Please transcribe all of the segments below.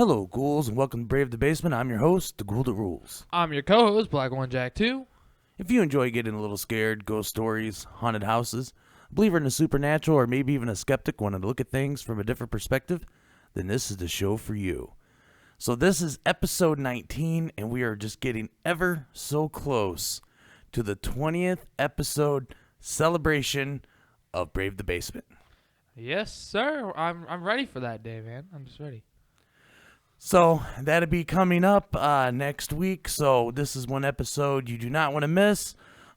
Hello, ghouls, and welcome to Brave the Basement. I'm your host, the Ghoul That Rules. I'm your co-host, Black One Jack 2. If you enjoy getting a little scared, ghost stories, haunted houses, a believer in the supernatural, or maybe even a skeptic wanting to look at things from a different perspective, then this is the show for you. So this is episode 19, and we are just getting ever so close to the 20th episode celebration of Brave the Basement. Yes, sir. I'm ready for that day, man. I'm just ready. So that'll be coming up next week. So this is one episode you do not want to miss.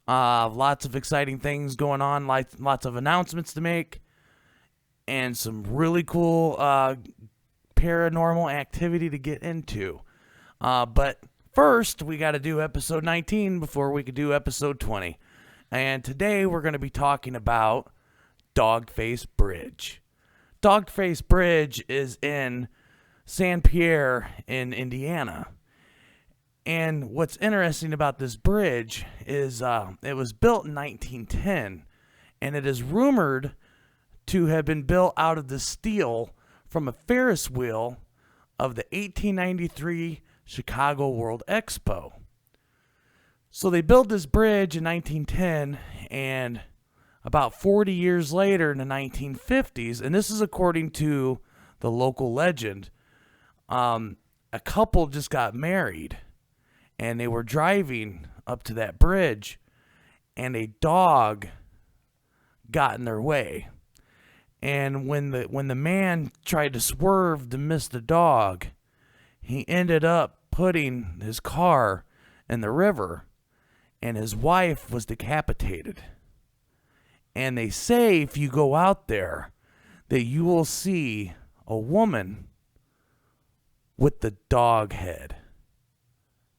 Lots of exciting things going on, lots of announcements to make, and some really cool paranormal activity to get into. But first, we got to do episode 19 before we could do episode 20. And today we're going to be talking about Dogface Bridge. Dogface Bridge is in San Pierre in Indiana. And what's interesting about this bridge is it was built in 1910, and it is rumored to have been built out of the steel from a Ferris wheel of the 1893 Chicago World Expo. So they built this bridge in 1910, and about 40 years later in the 1950s, and this is according to the local legend, a couple just got married, and they were driving up to that bridge, and a dog got in their way. And when the man tried to swerve to miss the dog, he ended up putting his car in the river, and his wife was decapitated. And they say if you go out there that you will see a woman with the dog head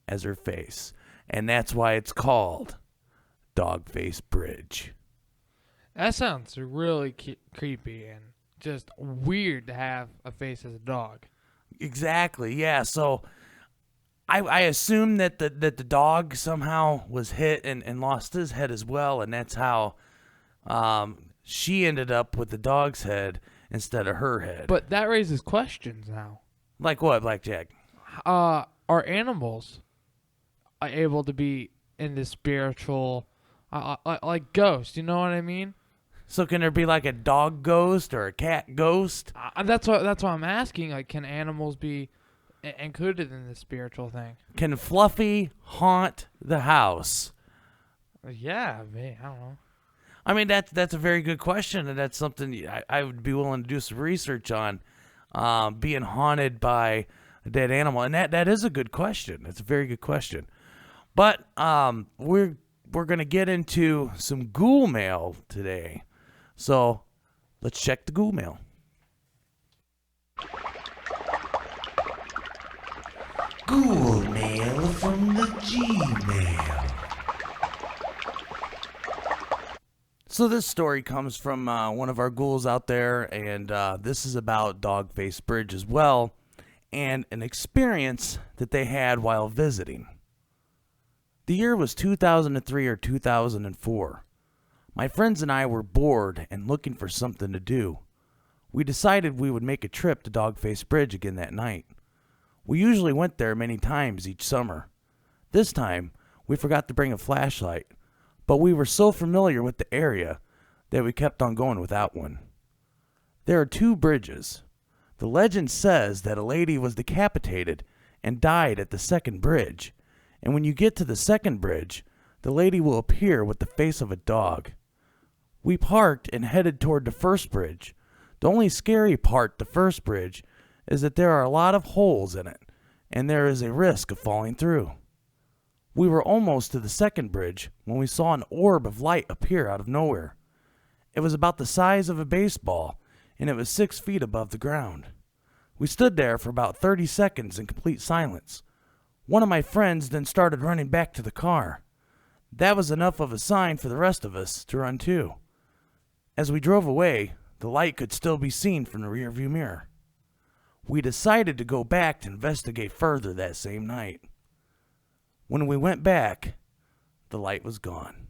as her face. And that's why it's called Dogface Bridge. That sounds really creepy and just weird to have a face as a dog. Exactly, yeah. So I assume that the dog somehow was hit and lost his head as well, and that's how she ended up with the dog's head instead of her head. But that raises questions now. Like what, Blackjack? Are animals able to be in this spiritual, like ghosts? You know what I mean? So can there be like a dog ghost or a cat ghost? That's what I'm asking. Like, can animals be included in this spiritual thing? Can Fluffy haunt the house? Yeah, man, I don't know. I mean, that's a very good question, and that's something I would be willing to do some research on, being haunted by a dead animal. And that is a good question. It's a very good question. But we're going to get into some ghoul mail today. So let's check the ghoul mail. Ghoul mail from the Gmail. So this story comes from one of our ghouls out there, and this is about Dogface Bridge as well, and an experience that they had while visiting. The year was 2003 or 2004. My friends and I were bored and looking for something to do. We decided we would make a trip to Dogface Bridge again that night. We usually went there many times each summer. This time, we forgot to bring a flashlight, but we were so familiar with the area that we kept on going without one. There are two bridges. The legend says that a lady was decapitated and died at the second bridge, and when you get to the second bridge, the lady will appear with the face of a dog. We parked and headed toward the first bridge. The only scary part, the first bridge, is that there are a lot of holes in it, and there is a risk of falling through. We were almost to the second bridge when we saw an orb of light appear out of nowhere. It was about the size of a baseball, and it was 6 feet above the ground. We stood there for about 30 seconds in complete silence. One of my friends then started running back to the car. That was enough of a sign for the rest of us to run too. As we drove away, the light could still be seen from the rearview mirror. We decided to go back to investigate further that same night. When we went back, the light was gone.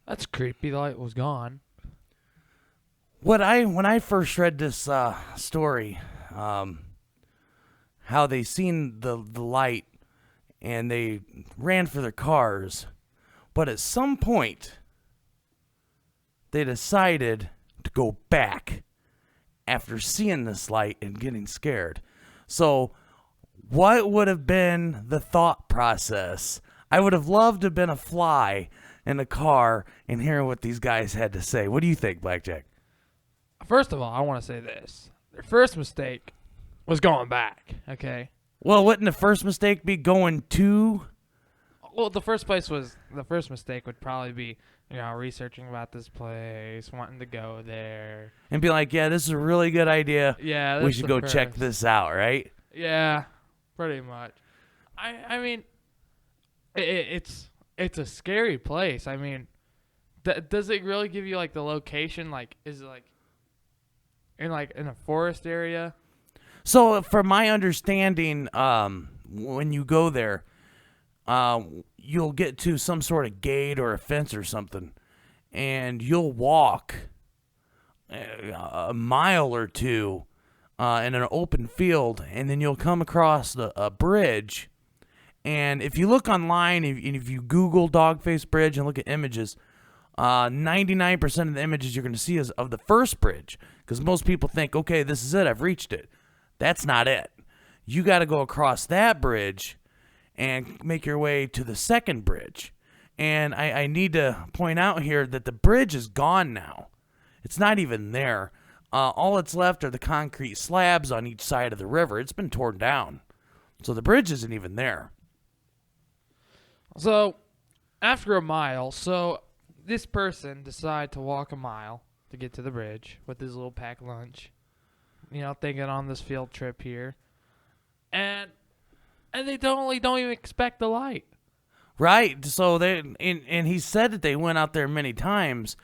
That's creepy. The light was gone. When I first read this story, how they seen the light and they ran for their cars, but at some point they decided to go back after seeing this light and getting scared. So what would have been the thought process? I would have loved to have been a fly in the car and hearing what these guys had to say. What do you think, Blackjack? First of all, I want to say this. Their first mistake was going back, okay? Well, wouldn't the first mistake be going to? Well, the first mistake would probably be, researching about this place, wanting to go there. And be like, yeah, this is a really good idea. Yeah, we should go check this out, right? Yeah, pretty much. I mean, it's a scary place. I mean, does it really give you, like, the location? Like, is it, like, in a forest area? So, from my understanding, when you go there, you'll get to some sort of gate or a fence or something, and you'll walk a mile or two in an open field, and then you'll come across a bridge. And if you look online, if you Google Dogface Bridge and look at images, 99% of the images you're going to see is of the first bridge, because most people think, okay, this is it, I've reached it. That's not it. You got to go across that bridge and make your way to the second bridge. And I need to point out here that the bridge is gone now. It's not even there. All that's left are the concrete slabs on each side of the river. It's been torn down. So the bridge isn't even there. So, after a mile, this person decided to walk a mile to get to the bridge with his little packed lunch. Thinking on this field trip here. And they don't even expect the light. Right. So and he said that they went out there many times,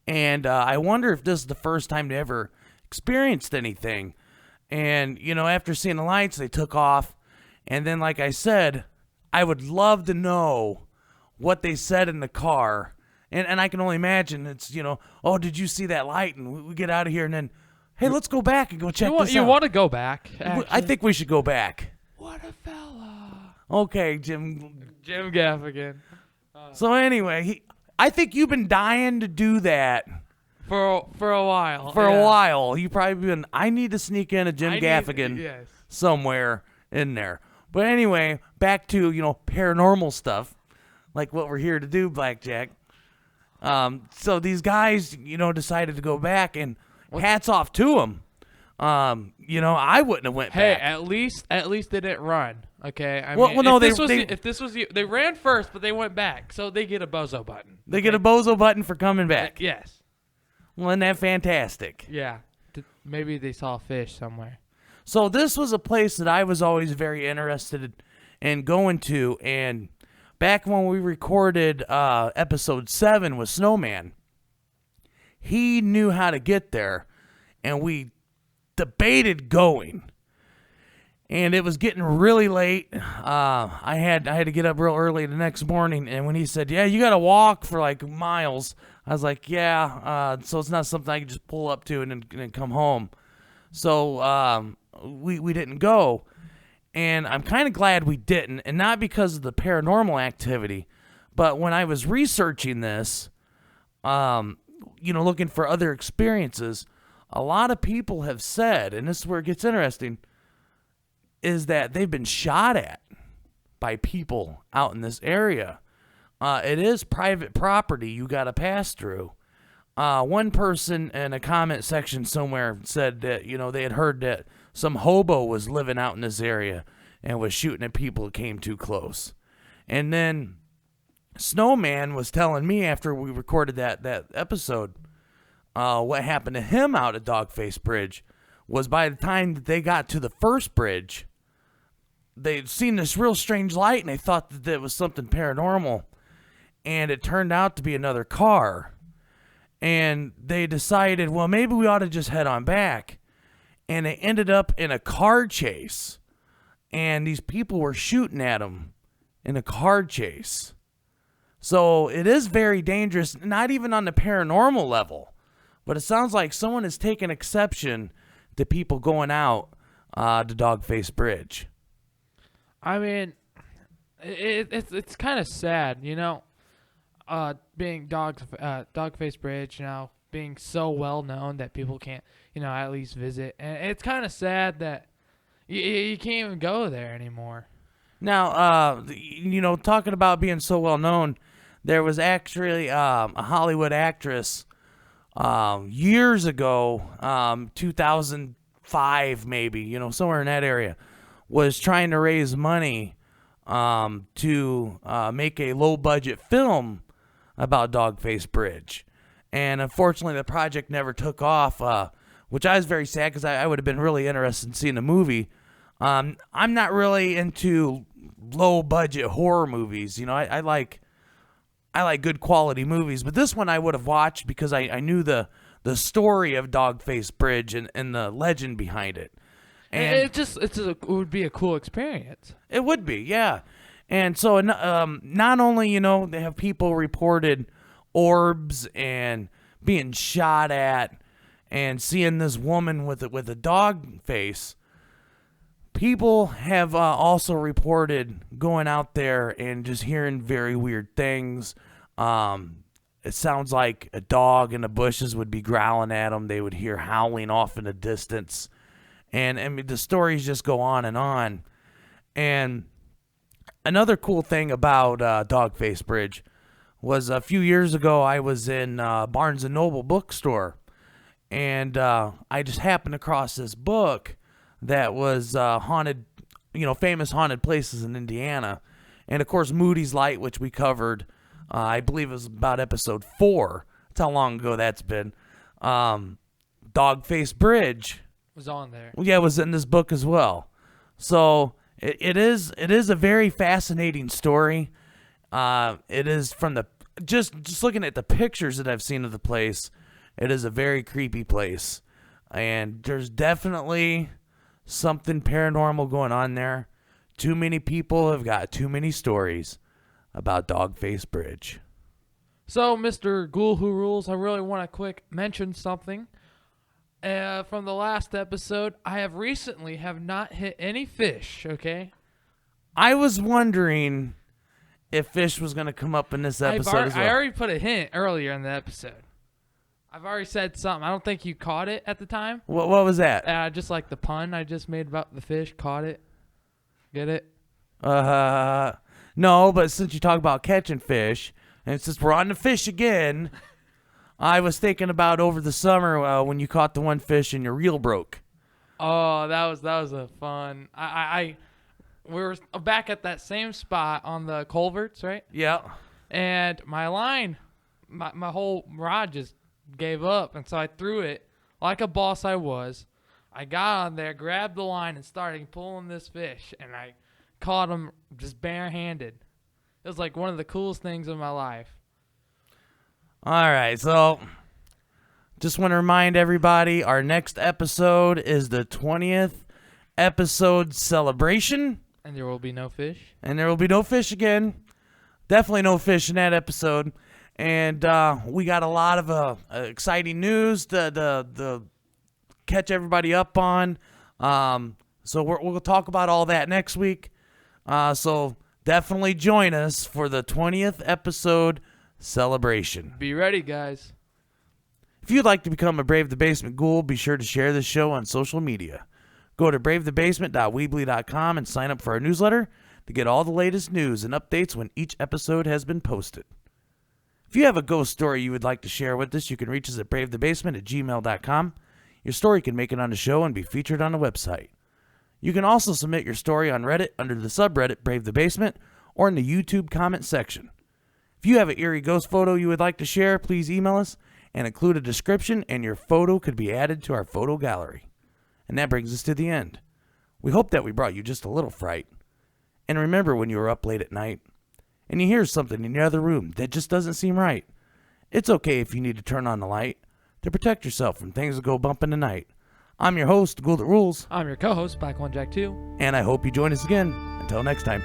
and I wonder if this is the first time they ever experienced anything. And after seeing the lights, they took off, and then, like I said, I would love to know what they said in the car, and I can only imagine it's oh, did you see that light? And we get out of here, and then, hey, let's go back and go check this out. You want to go back? Actually? I think we should go back. What a fella. Okay, Jim Gaffigan. So anyway, I think you've been dying to do that for a while. For a while, you probably been. I need to sneak in a Jim Gaffigan yes. somewhere in there. But anyway, back to paranormal stuff, like what we're here to do, Blackjack. So these guys, decided to go back, and hats off to them. I wouldn't have went back. Hey, at least they didn't run. Okay. If this was you, they ran first, but they went back, so they get a bozo button. They get a bozo button for coming back. Yes. Well, isn't that fantastic? Yeah. Maybe they saw a fish somewhere. So this was a place that I was always very interested in going to, and back when we recorded episode 7 with Snowman, he knew how to get there, and we debated going. And it was getting really late. I had to get up real early the next morning, and when he said, yeah, you got to walk for like miles, I was like, yeah, so it's not something I can just pull up to and then come home. So we didn't go, and I'm kind of glad we didn't, and not because of the paranormal activity, but when I was researching this, looking for other experiences, a lot of people have said, and this is where it gets interesting, is that they've been shot at by people out in this area. It is private property you got to pass through. One person in a comment section somewhere said that, they had heard that some hobo was living out in this area and was shooting at people who came too close. And then Snowman was telling me after we recorded that episode, what happened to him out at Dogface Bridge was by the time that they got to the first bridge, they'd seen this real strange light, and they thought that it was something paranormal. And it turned out to be another car. And they decided, well, maybe we ought to just head on back. And they ended up in a car chase. And these people were shooting at them in a car chase. So it is very dangerous, not even on the paranormal level. But it sounds like someone has taken exception to people going out the Dog-Face Bridge. I mean, it's kind of sad, being Dog-Face Bridge, being so well known that people can't, at least visit. And it's kind of sad that you can't even go there anymore. Now, talking about being so well known, there was actually a Hollywood actress years ago, 2005 maybe, somewhere in that area, was trying to raise money to make a low-budget film about Dog-Face Bridge. And unfortunately, the project never took off, which I was very sad because I would have been really interested in seeing the movie. I'm not really into low-budget horror movies. I like good quality movies, but this one I would have watched because I knew the story of Dog-Face Bridge and the legend behind it. And it would be a cool experience. It would be, yeah. And so not only, they have people reported orbs and being shot at and seeing this woman with a dog face, people have also reported going out there and just hearing very weird things. It sounds like a dog in the bushes would be growling at them. They would hear howling off in the distance. And I mean, the stories just go on. And another cool thing about Dog-Face Bridge was a few years ago I was in Barnes & Noble bookstore, and I just happened across this book that was haunted, famous haunted places in Indiana. And, of course, Moody's Light, which we covered, I believe it was about episode 4. That's how long ago that's been. Dog-Face Bridge was on there. Yeah, it was in this book as well. So it is a very fascinating story. It is from the just looking at the pictures that I've seen of the place, it is a very creepy place. And there's definitely something paranormal going on there. Too many people have got too many stories about Dog-Face Bridge. So, Mr. Ghoul Who Rules, I really want to quick mention something. From the last episode, I have recently not hit any fish, okay? I was wondering if fish was going to come up in this episode as well. I already put a hint earlier in the episode. I've already said something. I don't think you caught it at the time. What was that? Just like the pun I just made about the fish. Caught it? Get it? No, but since you talk about catching fish, and since we're on the fish again, I was thinking about over the summer when you caught the one fish and your reel broke. Oh, that was a fun. We were back at that same spot on the culverts, right? Yeah. And my line, my whole rod just gave up, and so I threw it like a boss I was. I got on there, grabbed the line, and started pulling this fish, and I caught him just barehanded. It was like one of the coolest things in my life. All right, so just want to remind everybody, our next episode is the 20th episode celebration. And there will be no fish. And there will be no fish again. Definitely no fish in that episode. And we got a lot of exciting news to catch everybody up on. So we'll talk about all that next week. So definitely join us for the 20th episode celebration. Be ready, guys. If you'd like to become a Brave the Basement Ghoul, be sure to share this show on social media. Go to bravethebasement.weebly.com and sign up for our newsletter to get all the latest news and updates when each episode has been posted. If you have a ghost story you would like to share with us, you can reach us at bravethebasement@gmail.com. Your story can make it on the show and be featured on the website. You can also submit your story on Reddit under the subreddit Brave the Basement or in the YouTube comment section. If you have an eerie ghost photo you would like to share, please email us and include a description, and your photo could be added to our photo gallery. And that brings us to the end. We hope that we brought you just a little fright. And remember, when you are up late at night and you hear something in your other room that just doesn't seem right, it's okay if you need to turn on the light to protect yourself from things that go bump in the night. I'm your host, Ghoul That Rules. I'm your co-host, Black One Jack 2. And I hope you join us again. Until next time.